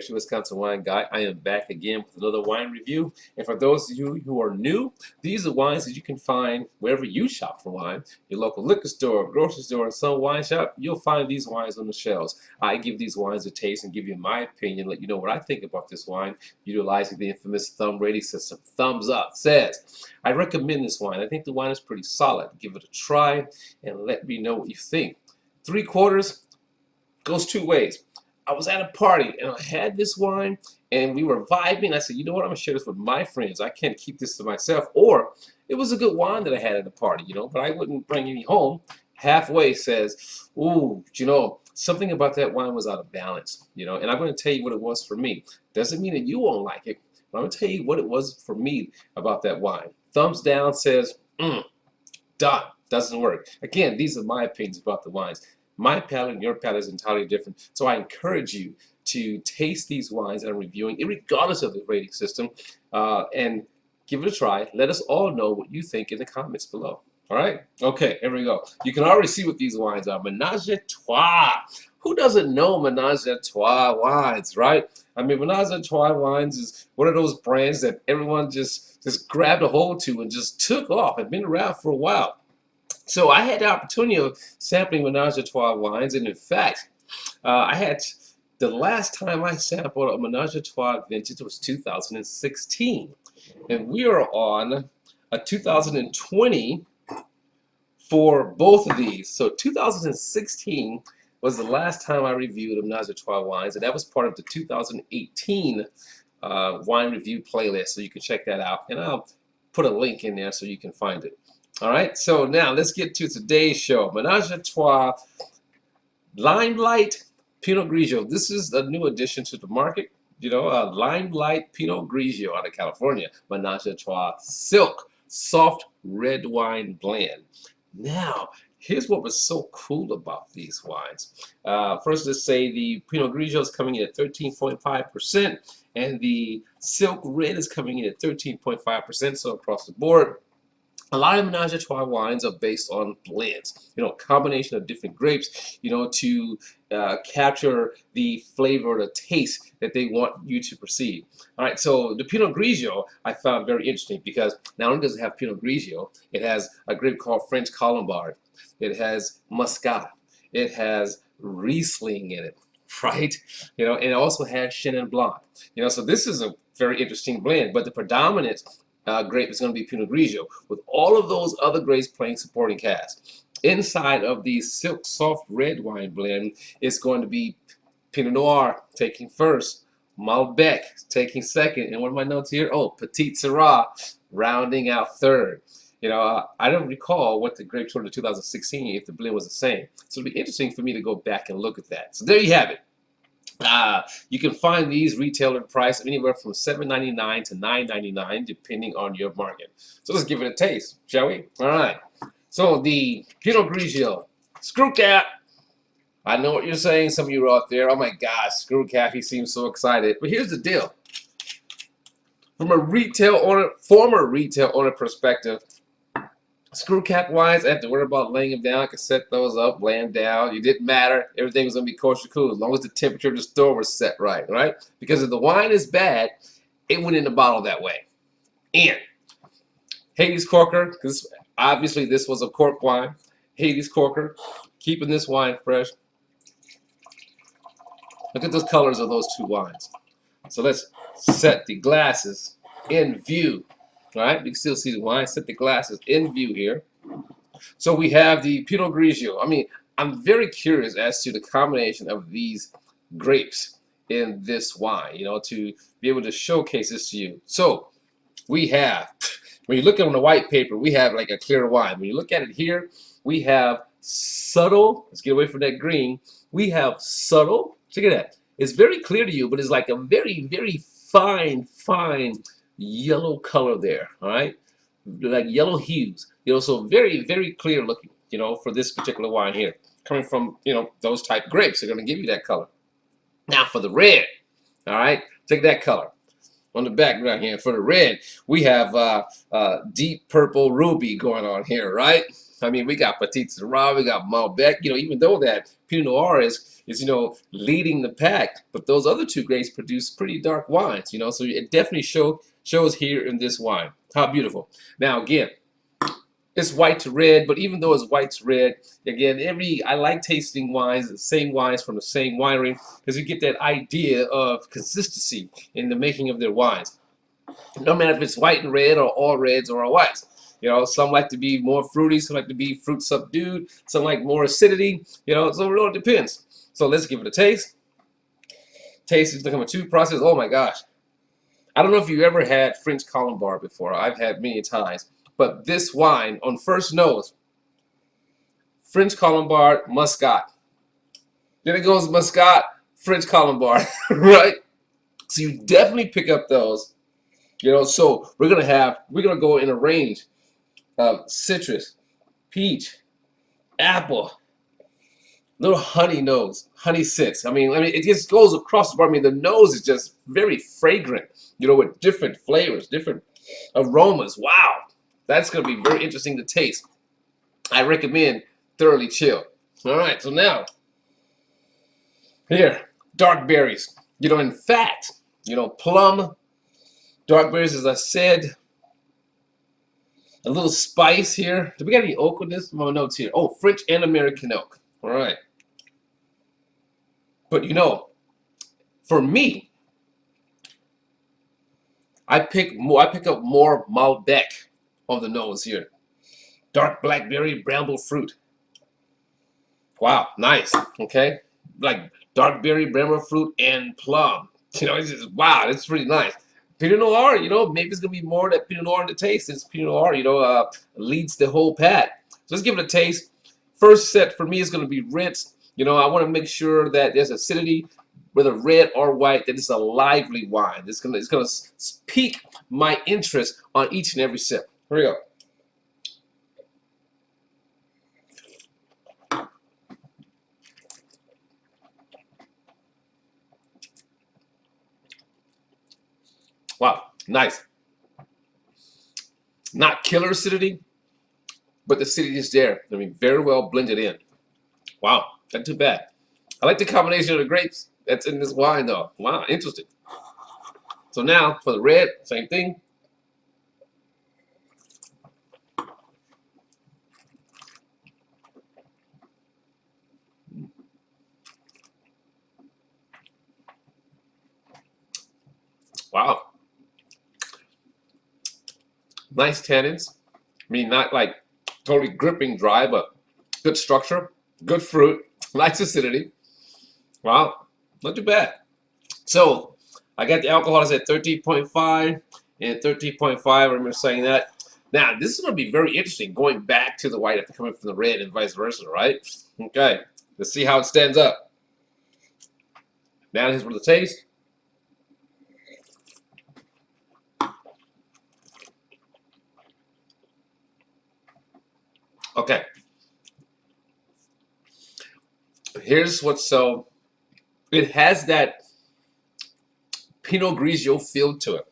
Extra Wisconsin Wine Guy. I am back again with another wine review. And for those of you who are new, these are wines that you can find wherever you shop for wine. Your local liquor store, grocery store, and some wine shop, you'll find these wines on the shelves. I give these wines a taste and give you my opinion, let you know what I think about this wine, utilizing the infamous thumb rating system. Thumbs up says, I recommend this wine. I think the wine is pretty solid. Give it a try and let me know what you think. 3/4 goes two ways. I was at a party and I had this wine and we were vibing. I said, you know what, I'm gonna share this with my friends. I can't keep this to myself. Or it was a good wine that I had at the party, you know, but I wouldn't bring any home. Halfway says, ooh, you know, something about that wine was out of balance, you know, and I'm gonna tell you what it was for me. Doesn't mean that you won't like it, but I'm gonna tell you what it was for me about that wine. Thumbs down says, done. Doesn't work. Again, these are my opinions about the wines. My palate and your palate is entirely different. So I encourage you to taste these wines that I'm reviewing, regardless of the rating system, and give it a try. Let us all know what you think in the comments below. All right? Okay, here we go. You can already see what these wines are. Menage a Trois. Who doesn't know Menage a Trois wines, right? I mean, Menage a Trois wines is one of those brands that everyone just grabbed a hold to and just took off and been around for a while. So I had the opportunity of sampling Menage a Trois wines, and in fact, I had the last time I sampled a Menage a Trois vintage was 2016, and we are on a 2020 for both of these. So 2016 was the last time I reviewed a Menage a Trois wines, and that was part of the 2018 wine review playlist. So you can check that out, and I'll put a link in there so you can find it. All right, so now let's get to today's show. Menage a Trois Limelight Pinot Grigio. This is a new addition to the market. You know, Limelight Pinot Grigio out of California. Menage a Trois Silk Soft Red Wine Blend. Now, here's what was so cool about these wines. First, let's say the Pinot Grigio is coming in at 13.5%, and the Silk Red is coming in at 13.5%, so across the board. A lot of Menage a Trois wines are based on blends, you know, combination of different grapes, you know, to capture the flavor or the taste that they want you to perceive. All right, so the Pinot Grigio I found very interesting because not only does it have Pinot Grigio, it has a grape called French Colombard, it has Muscat, it has Riesling in it, right? You know, and it also has Chenin Blanc. You know, so this is a very interesting blend, but the predominant grape is going to be Pinot Grigio, with all of those other grapes playing supporting cast. Inside of the Silk Soft Red Wine Blend is going to be Pinot Noir taking first, Malbec taking second, and one of my notes here, oh, Petite Sirah rounding out third. You know, I don't recall what the grapes were in 2016 if the blend was the same. So it'll be interesting for me to go back and look at that. So there you have it. You can find these retailer price anywhere from $7.99 to $9.99 depending on your market. So let's give it a taste, shall we? All right. So the Pinot Grigio screw cap. I know what you're saying. Some of you are out there. Oh my gosh, screw cap. He seems so excited. But here's the deal. From a retail owner, former retail owner perspective, screw cap wines, I have to worry about laying them down. I could set those up, lay them down. It didn't matter. Everything was going to be kosher cool as long as the temperature of the store was set right, right? Because if the wine is bad, it went in the bottle that way. And Hades Corker, because obviously this was a cork wine. Hades Corker, keeping this wine fresh. Look at the colors of those two wines. So let's set the glasses in view. All right, you can still see the wine. Set the glasses in view here. So we have the Pinot Grigio. I mean, I'm very curious as to the combination of these grapes in this wine, you know, to be able to showcase this to you. So we have, when you look on the white paper, we have like a clear wine. When you look at it here, we have subtle, let's get away from that green. We have subtle, look at that. It's very clear to you, but it's like a very, very fine yellow color there, all right, like yellow hues, you know, so very, very clear looking, you know, for this particular wine here, coming from, you know, those type of grapes are going to give you that color. Now for the red, all right, take that color on the background here. For the red, we have deep purple ruby going on here, right? I mean, we got Petite, Sirah, we got Malbec. You know, even though that Pinot Noir is leading the pack, but those other two grapes produce pretty dark wines. You know, so it definitely shows here in this wine. How beautiful. Now again, it's white to red, but even though it's white to red, again, I like tasting wines, the same wines from the same winery, because you get that idea of consistency in the making of their wines. No matter if it's white and red or all reds or all whites. You know, some like to be more fruity, some like to be fruit subdued, some like more acidity, you know, so it really depends. So let's give it a taste. Taste is number two process. Oh my gosh. I don't know if you've ever had French Colombard before. I've had many times. But this wine, on first nose, French Colombard, Muscat. Then it goes Muscat, French Colombard, right? So you definitely pick up those. You know, so we're gonna go in a range of citrus, peach, apple, little honey nose, honey scents. I mean, it just goes across the board. I mean, the nose is just very fragrant, you know, with different flavors, different aromas. Wow, that's gonna be very interesting to taste. I recommend thoroughly chill. All right, so now here, dark berries. You know, in fact, you know, plum, dark berries, as I said, a little spice here. Do we got any oak with this? My notes here. Oh, French and American oak. All right. But you know, for me, I pick up more Malbec on the nose here. Dark blackberry, bramble fruit. Wow, nice. Okay, like dark berry, bramble fruit, and plum. You know, it's just wow, it's pretty nice. Pinot Noir, you know, maybe it's gonna be more that Pinot Noir in the taste, since Pinot Noir, you know, leads the whole pack. So let's give it a taste. First set for me is gonna be rinsed. You know, I want to make sure that there's acidity, whether red or white, that it's a lively wine. It's gonna pique my interest on each and every sip. Here we go. Wow, nice. Not killer acidity, but the acidity is there. I mean, very well blended in. Wow, not too bad. I like the combination of the grapes that's in this wine, though. Wow, interesting. So now for the red, same thing. Wow. Nice tannins. I mean, not like totally gripping dry, but good structure, good fruit, nice acidity. Wow, not too bad. So I got the alcohol is at 13.5 and 13.5. I remember saying that. Now, this is going to be very interesting, going back to the white after coming from the red and vice versa, right? Okay, let's see how it stands up. Now here's for the taste. Okay. Here's what's so, it has that Pinot Grigio feel to it,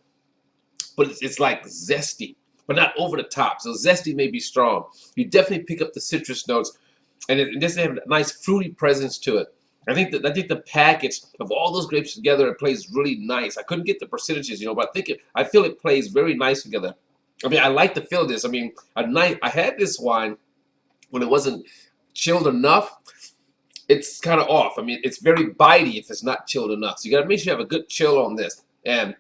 but it's like zesty, but not over the top. So zesty may be strong. You definitely pick up the citrus notes, and it doesn't have a nice fruity presence to it. I think the package of all those grapes together, it plays really nice. I couldn't get the percentages, you know, but I feel it plays very nice together. I mean, I like the feel of this. I mean, I had this wine when it wasn't chilled enough. It's kind of off. I mean, it's very bitey if it's not chilled enough. So you got to make sure you have a good chill on this. And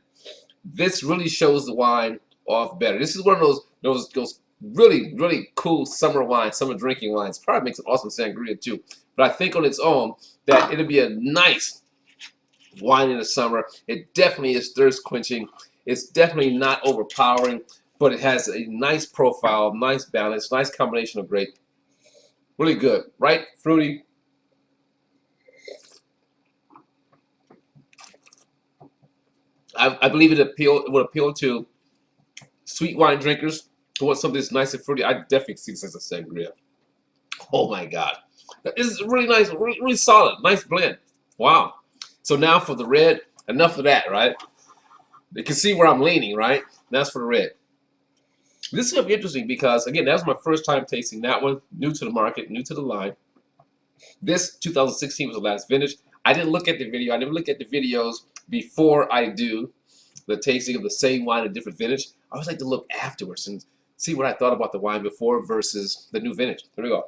this really shows the wine off better. This is one of those really, really cool summer wines, summer drinking wines. Probably makes an awesome sangria too. But I think on its own that it'll be a nice wine in the summer. It definitely is thirst quenching. It's definitely not overpowering, but it has a nice profile, nice balance, nice combination of grape. Really good, right? Fruity. I believe it would appeal to sweet wine drinkers who want something that's nice and fruity. I definitely see this as a sangria. Oh my God. This is really nice, really solid, nice blend. Wow. So now for the red, enough of that, right? You can see where I'm leaning, right? That's for the red. This is going to be interesting because, again, that was my first time tasting that one. New to the market, new to the line. This 2016 was the last vintage. I didn't look at the video. I never look at the videos before I do the tasting of the same wine in different vintage. I always like to look afterwards and see what I thought about the wine before versus the new vintage. Here we go.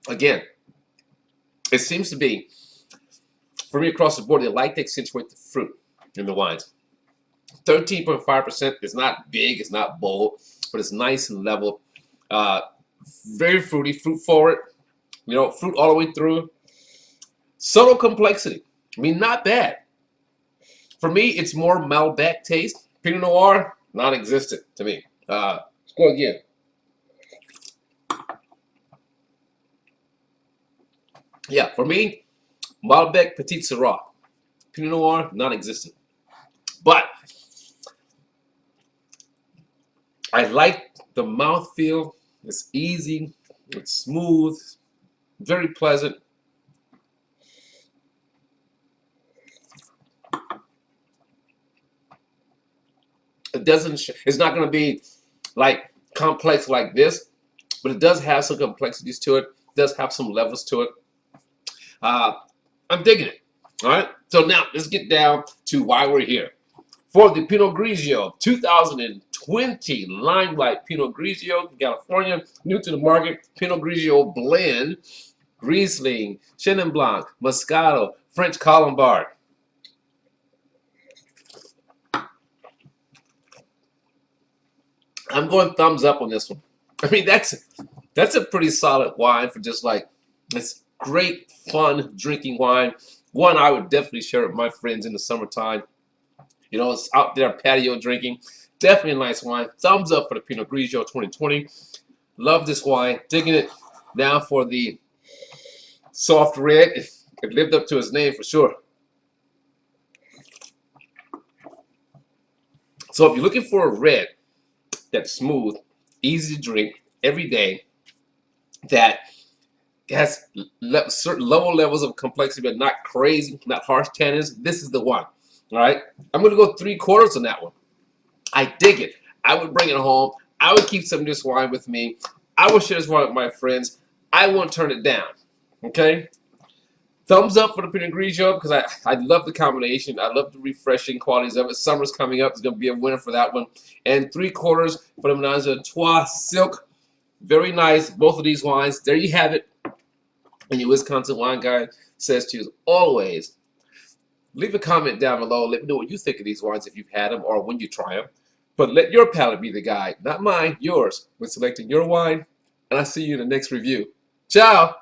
Again, it seems to be, for me across the board, they like to accentuate the fruit in the wines. 13.5% is not big, it's not bold, but it's nice and level. Very fruity, fruit forward, you know, fruit all the way through. Subtle complexity. I mean, not bad. For me, it's more Malbec taste. Pinot Noir, non-existent to me. Let's go again. Yeah, for me, Malbec Petite Sirah. Pinot Noir, non-existent. But I like the mouthfeel. It's easy, it's smooth, very pleasant. It doesn't, it's not going to be like complex like this, but it does have some complexities to it. It does have some levels to it. I'm digging it. All right. So now let's get down to why we're here. For the Pinot Grigio 2020 Limelight Pinot Grigio from California, new to the market, Pinot Grigio blend, Riesling, Chenin Blanc, Moscato, French Colombard. I'm going thumbs up on this one. I mean, that's a pretty solid wine for just like this great, fun drinking wine. One I would definitely share with my friends in the summertime. You know, it's out there patio drinking. Definitely a nice wine. Thumbs up for the Pinot Grigio 2020. Love this wine. Digging it. Now for the soft red. It lived up to its name for sure. So if you're looking for a red that's smooth, easy to drink every day, that has certain lower levels of complexity, but not crazy, not harsh tannins, this is the one. All right, I'm going to go 3/4 on that one. I dig it. I would bring it home. I would keep some of this wine with me. I would share this wine with my friends. I won't turn it down. Okay? Thumbs up for the Pinot Grigio because I love the combination. I love the refreshing qualities of it. Summer's coming up. It's going to be a winner for that one. And 3/4 for the Menage Trois Silk. Very nice. Both of these wines. There you have it. And your Wisconsin wine guy says to you, as always, leave a comment down below. Let me know what you think of these wines if you've had them or when you try them. But let your palate be the guide, not mine, yours, when selecting your wine. And I'll see you in the next review. Ciao!